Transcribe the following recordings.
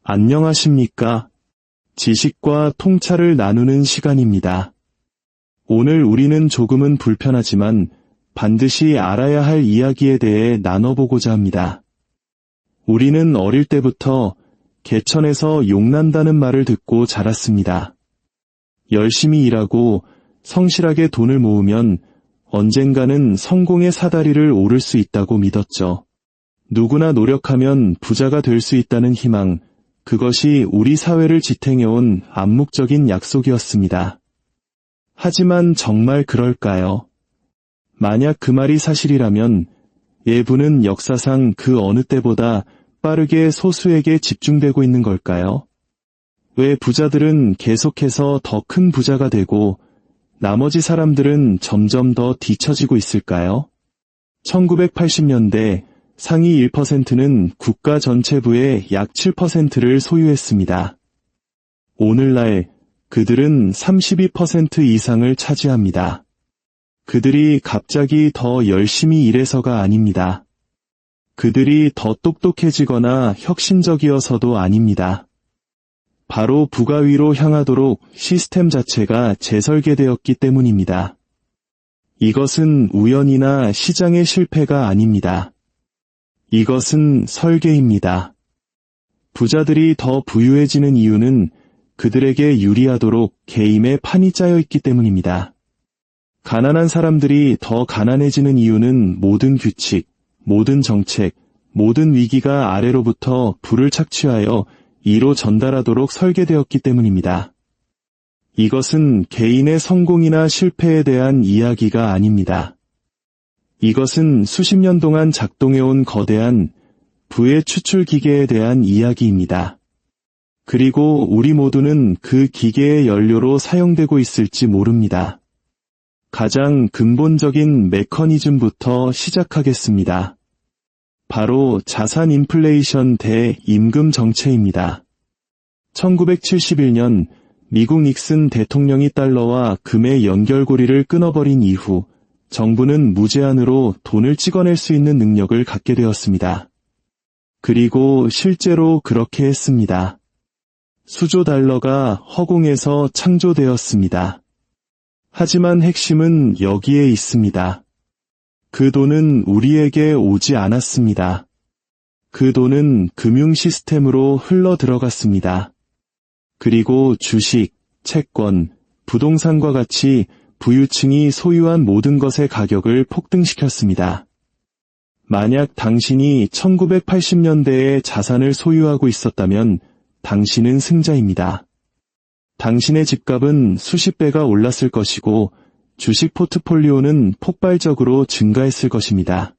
안녕하십니까? 지식과 통찰을 나누는 시간입니다. 오늘 우리는 조금은 불편하지만 반드시 알아야 할 이야기에 대해 나눠보고자 합니다. 우리는 어릴 때부터 개천에서 용난다는 말을 듣고 자랐습니다. 열심히 일하고 성실하게 돈을 모으면 언젠가는 성공의 사다리를 오를 수 있다고 믿었죠. 누구나 노력하면 부자가 될 수 있다는 희망, 그것이 우리 사회를 지탱해온 암묵적인 약속이었습니다. 하지만 정말 그럴까요? 만약 그 말이 사실이라면 예부는 역사상 그 어느 때보다 빠르게 소수에게 집중되고 있는 걸까요? 왜 부자들은 계속해서 더 큰 부자가 되고 나머지 사람들은 점점 더 뒤처지고 있을까요? 1980년대 상위 1%는 국가 전체 부의 약 7%를 소유했습니다. 오늘날 그들은 32% 이상을 차지합니다. 그들이 갑자기 더 열심히 일해서가 아닙니다. 그들이 더 똑똑해지거나 혁신적이어서도 아닙니다. 바로 부가 위로 향하도록 시스템 자체가 재설계되었기 때문입니다. 이것은 우연이나 시장의 실패가 아닙니다. 이것은 설계입니다. 부자들이 더 부유해지는 이유는 그들에게 유리하도록 게임의 판이 짜여 있기 때문입니다. 가난한 사람들이 더 가난해지는 이유는 모든 규칙, 모든 정책, 모든 위기가 아래로부터 불을 착취하여 이로 전달하도록 설계되었기 때문입니다. 이것은 개인의 성공이나 실패에 대한 이야기가 아닙니다. 이것은 수십 년 동안 작동해온 거대한 부의 추출 기계에 대한 이야기입니다. 그리고 우리 모두는 그 기계의 연료로 사용되고 있을지 모릅니다. 가장 근본적인 메커니즘부터 시작하겠습니다. 바로 자산 인플레이션 대 임금 정체입니다. 1971년 미국 닉슨 대통령이 달러와 금의 연결고리를 끊어버린 이후 정부는 무제한으로 돈을 찍어낼 수 있는 능력을 갖게 되었습니다. 그리고 실제로 그렇게 했습니다. 수조 달러가 허공에서 창조되었습니다. 하지만 핵심은 여기에 있습니다. 그 돈은 우리에게 오지 않았습니다. 그 돈은 금융 시스템으로 흘러 들어갔습니다. 그리고 주식, 채권, 부동산과 같이 부유층이 소유한 모든 것의 가격을 폭등시켰습니다. 만약 당신이 1980년대에 자산을 소유하고 있었다면 당신은 승자입니다. 당신의 집값은 수십 배가 올랐을 것이고 주식 포트폴리오는 폭발적으로 증가했을 것입니다.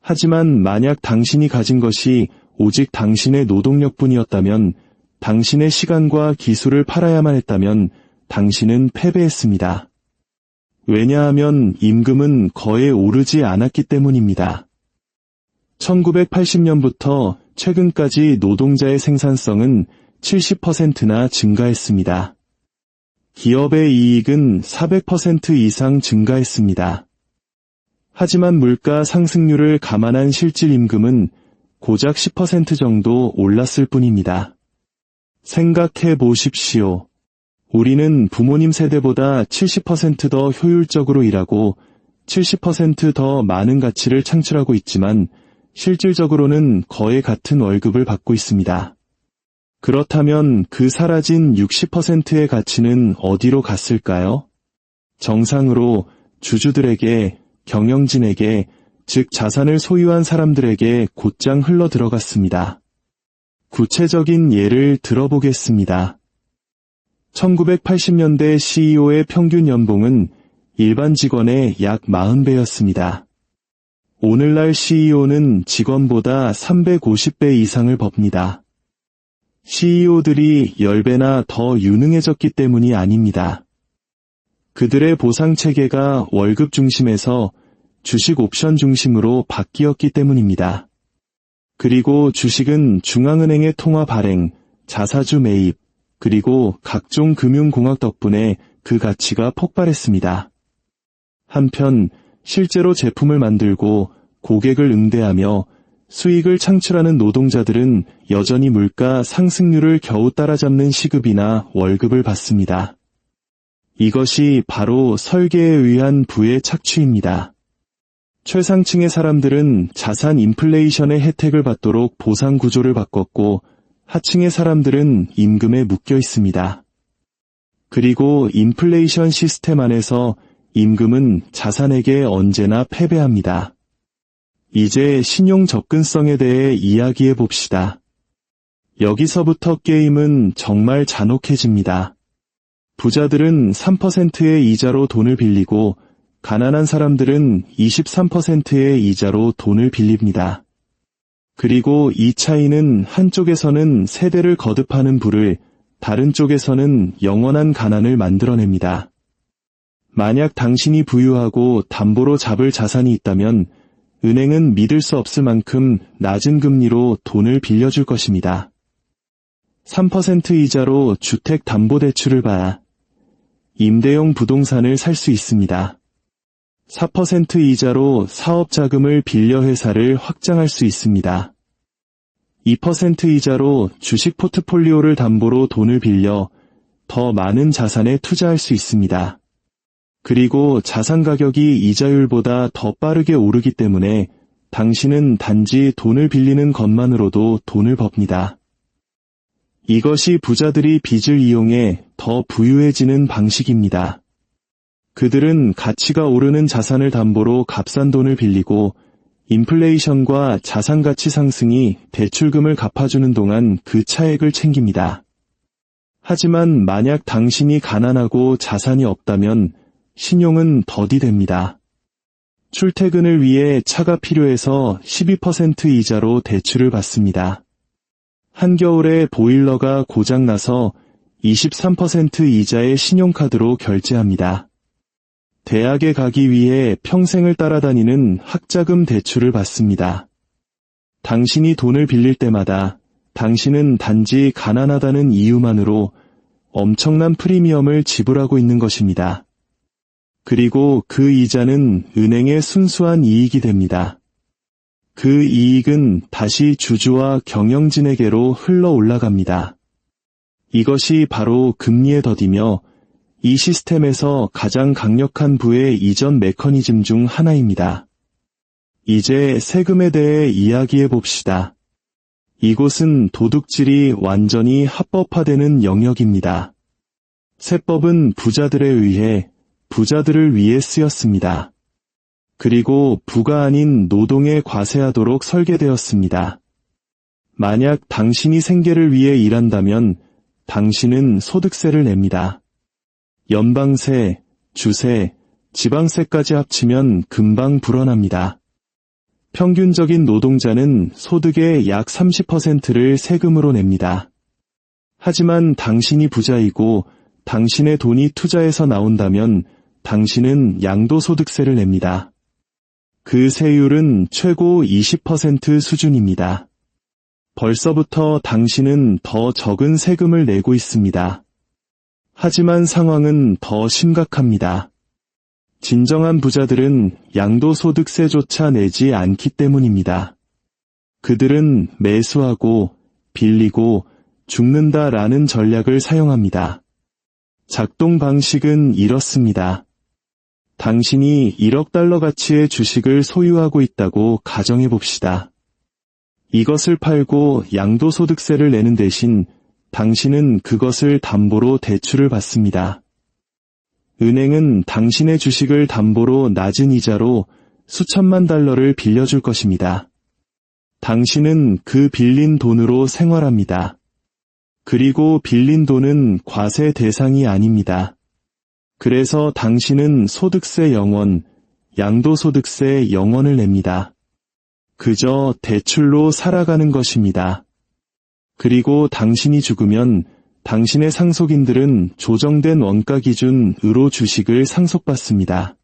하지만 만약 당신이 가진 것이 오직 당신의 노동력뿐이었다면, 당신의 시간과 기술을 팔아야만 했다면 당신은 패배했습니다. 왜냐하면 임금은 거의 오르지 않았기 때문입니다. 1980년부터 최근까지 노동자의 생산성은 70%나 증가했습니다. 기업의 이익은 400% 이상 증가했습니다. 하지만 물가 상승률을 감안한 실질 임금은 고작 10% 정도 올랐을 뿐입니다. 생각해 보십시오. 우리는 부모님 세대보다 70% 더 효율적으로 일하고 70% 더 많은 가치를 창출하고 있지만 실질적으로는 거의 같은 월급을 받고 있습니다. 그렇다면 그 사라진 60%의 가치는 어디로 갔을까요? 정상으로 주주들에게, 경영진에게, 즉 자산을 소유한 사람들에게 곧장 흘러 들어갔습니다. 구체적인 예를 들어보겠습니다. 1980년대 CEO의 평균 연봉은 일반 직원의 약 40배였습니다. 오늘날 CEO는 직원보다 350배 이상을 법니다. CEO들이 10배나 더 유능해졌기 때문이 아닙니다. 그들의 보상 체계가 월급 중심에서 주식 옵션 중심으로 바뀌었기 때문입니다. 그리고 주식은 중앙은행의 통화 발행, 자사주 매입, 그리고 각종 금융공학 덕분에 그 가치가 폭발했습니다. 한편 실제로 제품을 만들고 고객을 응대하며 수익을 창출하는 노동자들은 여전히 물가 상승률을 겨우 따라잡는 시급이나 월급을 받습니다. 이것이 바로 설계에 의한 부의 착취입니다. 최상층의 사람들은 자산 인플레이션의 혜택을 받도록 보상 구조를 바꿨고 하층의 사람들은 임금에 묶여 있습니다. 그리고 인플레이션 시스템 안에서 임금은 자산에게 언제나 패배합니다. 이제 신용 접근성에 대해 이야기해 봅시다. 여기서부터 게임은 정말 잔혹해집니다. 부자들은 3%의 이자로 돈을 빌리고 가난한 사람들은 23%의 이자로 돈을 빌립니다. 그리고 이 차이는 한쪽에서는 세대를 거듭하는 부를, 다른 쪽에서는 영원한 가난을 만들어냅니다. 만약 당신이 부유하고 담보로 잡을 자산이 있다면 은행은 믿을 수 없을 만큼 낮은 금리로 돈을 빌려줄 것입니다. 3% 이자로 주택담보대출을 받아 임대용 부동산을 살 수 있습니다. 4% 이자로 사업자금을 빌려 회사를 확장할 수 있습니다. 2% 이자로 주식 포트폴리오를 담보로 돈을 빌려 더 많은 자산에 투자할 수 있습니다. 그리고 자산 가격이 이자율보다 더 빠르게 오르기 때문에 당신은 단지 돈을 빌리는 것만으로도 돈을 법니다. 이것이 부자들이 빚을 이용해 더 부유해지는 방식입니다. 그들은 가치가 오르는 자산을 담보로 값싼 돈을 빌리고 인플레이션과 자산 가치 상승이 대출금을 갚아주는 동안 그 차액을 챙깁니다. 하지만 만약 당신이 가난하고 자산이 없다면 신용은 더디됩니다. 출퇴근을 위해 차가 필요해서 12% 이자로 대출을 받습니다. 한겨울에 보일러가 고장나서 23% 이자의 신용카드로 결제합니다. 대학에 가기 위해 평생을 따라다니는 학자금 대출을 받습니다. 당신이 돈을 빌릴 때마다 당신은 단지 가난하다는 이유만으로 엄청난 프리미엄을 지불하고 있는 것입니다. 그리고 그 이자는 은행의 순수한 이익이 됩니다. 그 이익은 다시 주주와 경영진에게로 흘러 올라갑니다. 이것이 바로 금리의 덫이며 이 시스템에서 가장 강력한 부의 이전 메커니즘 중 하나입니다. 이제 세금에 대해 이야기해 봅시다. 이곳은 도둑질이 완전히 합법화되는 영역입니다. 세법은 부자들에 의해 부자들을 위해 쓰였습니다. 그리고 부가 아닌 노동에 과세하도록 설계되었습니다. 만약 당신이 생계를 위해 일한다면 당신은 소득세를 냅니다. 연방세, 주세, 지방세까지 합치면 금방 불어납니다. 평균적인 노동자는 소득의 약 30%를 세금으로 냅니다. 하지만 당신이 부자이고 당신의 돈이 투자에서 나온다면 당신은 양도소득세를 냅니다. 그 세율은 최고 20% 수준입니다. 벌써부터 당신은 더 적은 세금을 내고 있습니다. 하지만 상황은 더 심각합니다. 진정한 부자들은 양도소득세조차 내지 않기 때문입니다. 그들은 매수하고 빌리고 죽는다라는 전략을 사용합니다. 작동 방식은 이렇습니다. 당신이 1억 달러 가치의 주식을 소유하고 있다고 가정해 봅시다. 이것을 팔고 양도소득세를 내는 대신 당신은 그것을 담보로 대출을 받습니다. 은행은 당신의 주식을 담보로 낮은 이자로 수천만 달러를 빌려줄 것입니다. 당신은 그 빌린 돈으로 생활합니다. 그리고 빌린 돈은 과세 대상이 아닙니다. 그래서 당신은 소득세 0원, 양도소득세 0원을 냅니다. 그저 대출로 살아가는 것입니다. 그리고 당신이 죽으면 당신의 상속인들은 조정된 원가 기준으로 주식을 상속받습니다.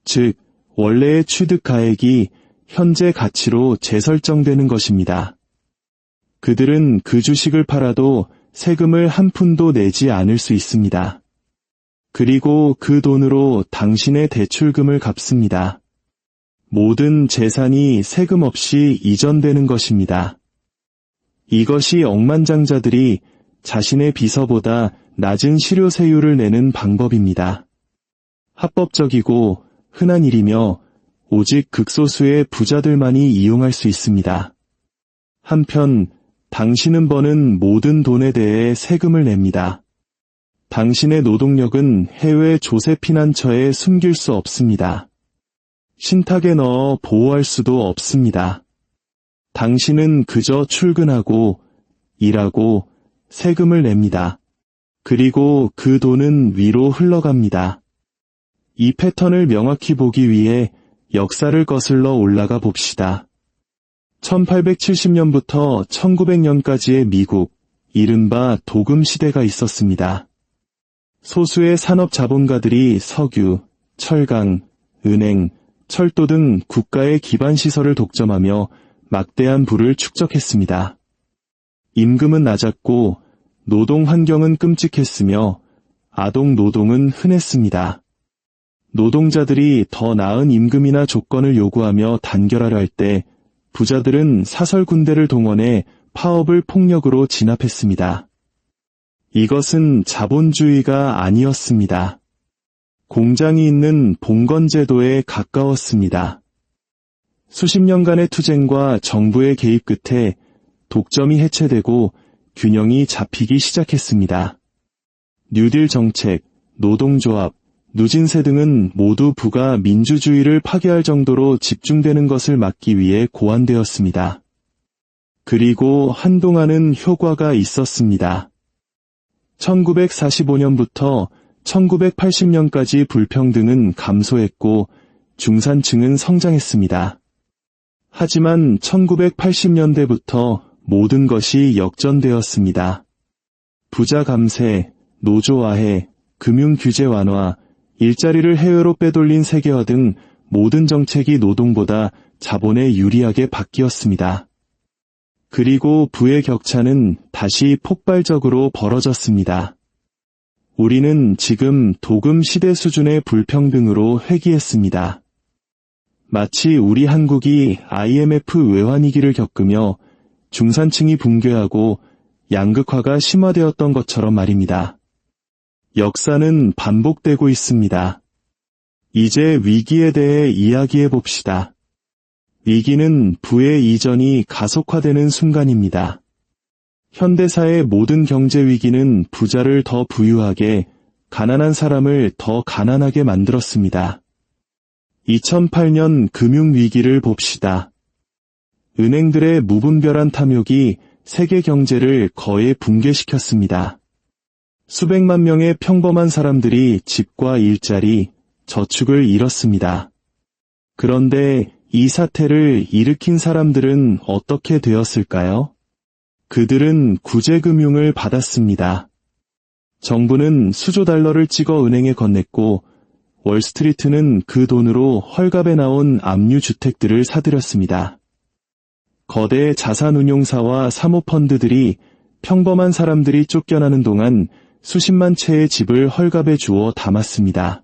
즉, 원래의 취득 가액이 현재 가치로 재설정되는 것입니다. 그들은 그 주식을 팔아도 세금을 한 푼도 내지 않을 수 있습니다. 그리고 그 돈으로 당신의 대출금을 갚습니다. 모든 재산이 세금 없이 이전되는 것입니다. 이것이 억만장자들이 자신의 비서보다 낮은 실효세율을 내는 방법입니다. 합법적이고 흔한 일이며 오직 극소수의 부자들만이 이용할 수 있습니다. 한편 당신은 버는 모든 돈에 대해 세금을 냅니다. 당신의 노동력은 해외 조세피난처에 숨길 수 없습니다. 신탁에 넣어 보호할 수도 없습니다. 당신은 그저 출근하고 일하고 세금을 냅니다. 그리고 그 돈은 위로 흘러갑니다. 이 패턴을 명확히 보기 위해 역사를 거슬러 올라가 봅시다. 1870년부터 1900년까지의 미국, 이른바 도금 시대가 있었습니다. 소수의 산업 자본가들이 석유, 철강, 은행, 철도 등 국가의 기반 시설을 독점하며 막대한 부를 축적했습니다. 임금은 낮았고 노동 환경은 끔찍했으며 아동 노동은 흔했습니다. 노동자들이 더 나은 임금이나 조건을 요구하며 단결하려 할 때 부자들은 사설 군대를 동원해 파업을 폭력으로 진압했습니다. 이것은 자본주의가 아니었습니다. 공장이 있는 봉건제도에 가까웠습니다. 수십 년간의 투쟁과 정부의 개입 끝에 독점이 해체되고 균형이 잡히기 시작했습니다. 뉴딜 정책, 노동조합, 누진세 등은 모두 부가 민주주의를 파괴할 정도로 집중되는 것을 막기 위해 고안되었습니다. 그리고 한동안은 효과가 있었습니다. 1945년부터 1980년까지 불평등은 감소했고 중산층은 성장했습니다. 하지만 1980년대부터 모든 것이 역전되었습니다. 부자 감세, 노조화해, 금융규제 완화, 일자리를 해외로 빼돌린 세계화 등 모든 정책이 노동보다 자본에 유리하게 바뀌었습니다. 그리고 부의 격차는 다시 폭발적으로 벌어졌습니다. 우리는 지금 도금 시대 수준의 불평등으로 회귀했습니다. 마치 우리 한국이 IMF 외환위기를 겪으며 중산층이 붕괴하고 양극화가 심화되었던 것처럼 말입니다. 역사는 반복되고 있습니다. 이제 위기에 대해 이야기해 봅시다. 위기는 부의 이전이 가속화되는 순간입니다. 현대사의 모든 경제 위기는 부자를 더 부유하게, 가난한 사람을 더 가난하게 만들었습니다. 2008년 금융위기를 봅시다. 은행들의 무분별한 탐욕이 세계 경제를 거의 붕괴시켰습니다. 수백만 명의 평범한 사람들이 집과 일자리, 저축을 잃었습니다. 그런데 이 사태를 일으킨 사람들은 어떻게 되었을까요? 그들은 구제금융을 받았습니다. 정부는 수조 달러를 찍어 은행에 건넸고 월스트리트는 그 돈으로 헐값에 나온 압류주택들을 사들였습니다. 거대 자산운용사와 사모펀드들이 평범한 사람들이 쫓겨나는 동안 수십만 채의 집을 헐값에 주어 담았습니다.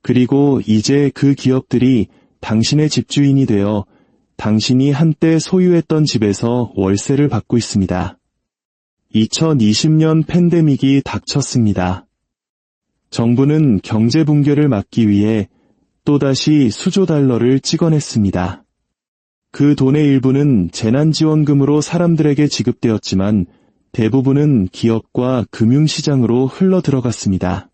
그리고 이제 그 기업들이 당신의 집주인이 되어 당신이 한때 소유했던 집에서 월세를 받고 있습니다. 2020년 팬데믹이 닥쳤습니다. 정부는 경제 붕괴를 막기 위해 또다시 수조 달러를 찍어냈습니다. 그 돈의 일부는 재난지원금으로 사람들에게 지급되었지만 대부분은 기업과 금융시장으로 흘러 들어갔습니다.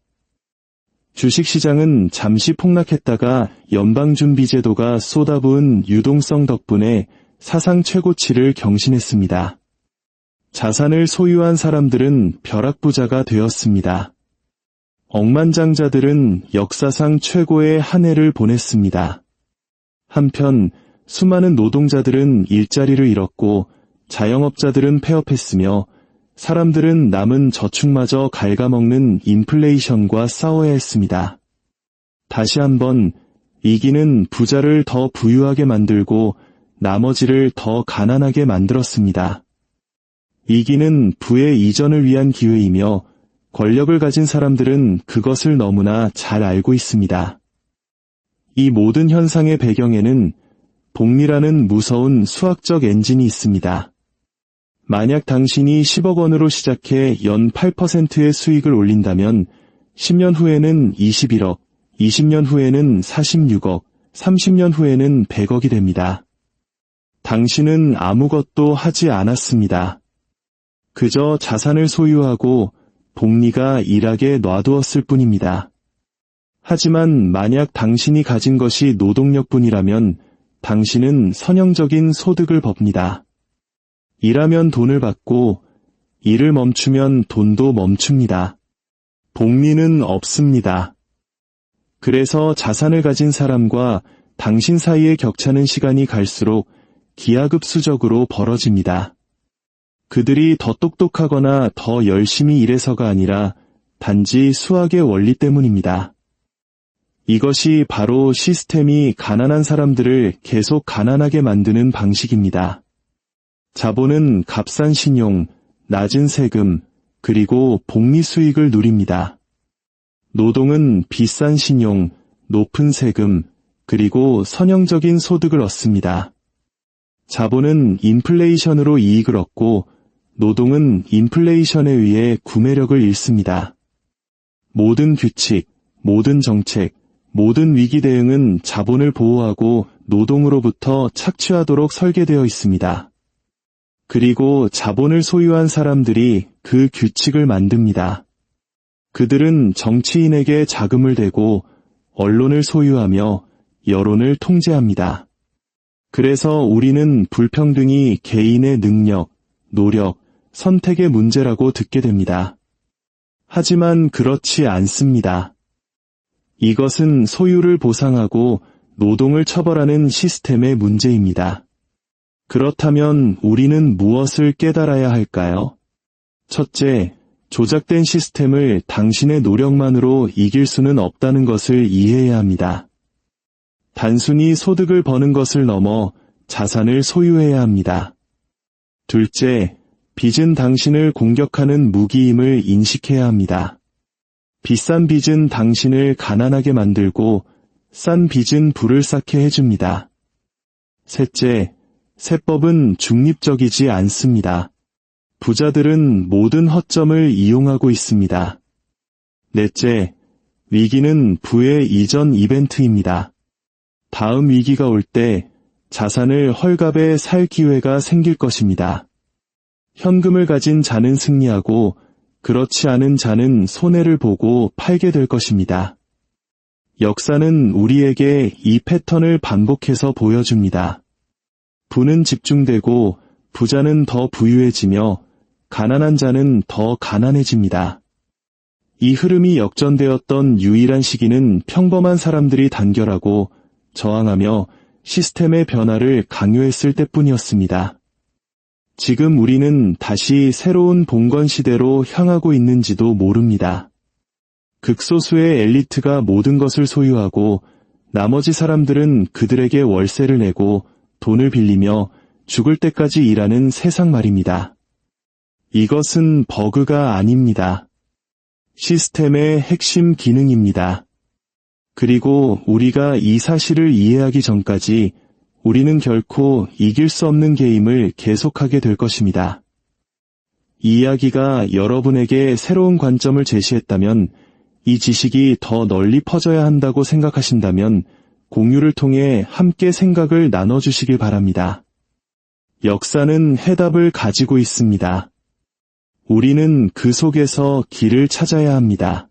주식시장은 잠시 폭락했다가 연방준비제도가 쏟아부은 유동성 덕분에 사상 최고치를 경신했습니다. 자산을 소유한 사람들은 벼락부자가 되었습니다. 억만장자들은 역사상 최고의 한 해를 보냈습니다. 한편 수많은 노동자들은 일자리를 잃었고 자영업자들은 폐업했으며 사람들은 남은 저축마저 갉아먹는 인플레이션과 싸워야 했습니다. 다시 한번 위기는 부자를 더 부유하게 만들고 나머지를 더 가난하게 만들었습니다. 위기는 부의 이전을 위한 기회이며 권력을 가진 사람들은 그것을 너무나 잘 알고 있습니다. 이 모든 현상의 배경에는 복리라는 무서운 수학적 엔진이 있습니다. 만약 당신이 10억 원으로 시작해 연 8%의 수익을 올린다면 10년 후에는 21억, 20년 후에는 46억, 30년 후에는 100억이 됩니다. 당신은 아무것도 하지 않았습니다. 그저 자산을 소유하고 복리가 일하게 놔두었을 뿐입니다. 하지만 만약 당신이 가진 것이 노동력뿐이라면 당신은 선형적인 소득을 법니다. 일하면 돈을 받고 일을 멈추면 돈도 멈춥니다. 복리는 없습니다. 그래서 자산을 가진 사람과 당신 사이의 격차는 시간이 갈수록 기하급수적으로 벌어집니다. 그들이 더 똑똑하거나 더 열심히 일해서가 아니라 단지 수학의 원리 때문입니다. 이것이 바로 시스템이 가난한 사람들을 계속 가난하게 만드는 방식입니다. 자본은 값싼 신용, 낮은 세금, 그리고 복리 수익을 누립니다. 노동은 비싼 신용, 높은 세금, 그리고 선형적인 소득을 얻습니다. 자본은 인플레이션으로 이익을 얻고 노동은 인플레이션에 의해 구매력을 잃습니다. 모든 규칙, 모든 정책, 모든 위기 대응은 자본을 보호하고 노동으로부터 착취하도록 설계되어 있습니다. 그리고 자본을 소유한 사람들이 그 규칙을 만듭니다. 그들은 정치인에게 자금을 대고 언론을 소유하며 여론을 통제합니다. 그래서 우리는 불평등이 개인의 능력, 노력, 선택의 문제라고 듣게 됩니다. 하지만 그렇지 않습니다. 이것은 소유를 보상하고 노동을 처벌하는 시스템의 문제입니다. 그렇다면 우리는 무엇을 깨달아야 할까요? 첫째, 조작된 시스템을 당신의 노력만으로 이길 수는 없다는 것을 이해해야 합니다. 단순히 소득을 버는 것을 넘어 자산을 소유해야 합니다. 둘째, 빚은 당신을 공격하는 무기임을 인식해야 합니다. 비싼 빚은 당신을 가난하게 만들고 싼 빚은 부를 쌓게 해줍니다. 셋째, 세법은 중립적이지 않습니다. 부자들은 모든 허점을 이용하고 있습니다. 넷째, 위기는 부의 이전 이벤트입니다. 다음 위기가 올 때 자산을 헐값에 살 기회가 생길 것입니다. 현금을 가진 자는 승리하고 그렇지 않은 자는 손해를 보고 팔게 될 것입니다. 역사는 우리에게 이 패턴을 반복해서 보여줍니다. 부는 집중되고 부자는 더 부유해지며 가난한 자는 더 가난해집니다. 이 흐름이 역전되었던 유일한 시기는 평범한 사람들이 단결하고 저항하며 시스템의 변화를 강요했을 때뿐이었습니다. 지금 우리는 다시 새로운 봉건 시대로 향하고 있는지도 모릅니다. 극소수의 엘리트가 모든 것을 소유하고 나머지 사람들은 그들에게 월세를 내고 돈을 빌리며 죽을 때까지 일하는 세상 말입니다. 이것은 버그가 아닙니다. 시스템의 핵심 기능입니다. 그리고 우리가 이 사실을 이해하기 전까지 우리는 결코 이길 수 없는 게임을 계속하게 될 것입니다. 이 이야기가 여러분에게 새로운 관점을 제시했다면, 이 지식이 더 널리 퍼져야 한다고 생각하신다면 공유를 통해 함께 생각을 나눠주시길 바랍니다. 역사는 해답을 가지고 있습니다. 우리는 그 속에서 길을 찾아야 합니다.